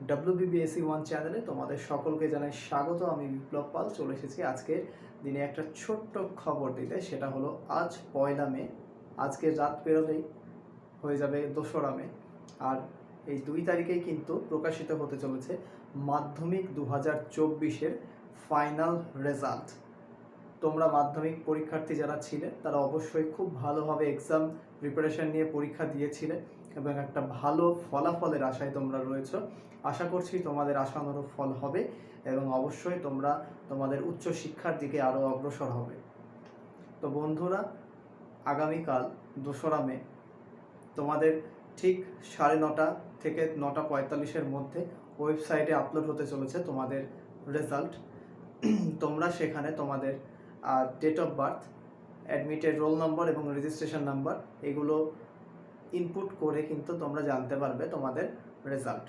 WBBSC one চ্যানেলে তোমাদের সকলকে জানাই স্বাগত। আমি বিপ্লব পাল চলে এসেছি আজকের দিনে একটা ছোট্ট খবর দিতে। সেটা হলো আজ 1 মে, আজকে রাত পেরোলেই হয়ে যাবে 2রা মে। আর এই 2 তারিখেই কিন্তু প্রকাশিত হতে চলেছে মাধ্যমিক 2024-এর ফাইনাল রেজাল্ট। তোমরা মাধ্যমিক পরীক্ষার্থী যারা ছিলে তারা অবশ্যই খুব ভালোভাবে এক্সাম প্রিপারেশন নিয়ে পরীক্ষা দিয়েছিলে এবং একটা ভালো ফলাফলের আশায় তোমরা রয়েছো। আশা করছি তোমাদের আশানুরূপ ফল হবে এবং অবশ্যই তোমরা তোমাদের উচ্চশিক্ষার দিকে আরও অগ্রসর হবে। তো বন্ধুরা, আগামীকাল 2রা মে তোমাদের ঠিক 9:30 থেকে 9:45-এর মধ্যে ওয়েবসাইটে আপলোড হতে চলেছে তোমাদের রেজাল্ট। তোমরা সেখানে তোমাদের date of birth, admitted roll number এবং রেজিস্ট্রেশন নাম্বার এগুলো ইনপুট করে কিন্তু তোমরা জানতে পারবে তোমাদের রেজাল্ট।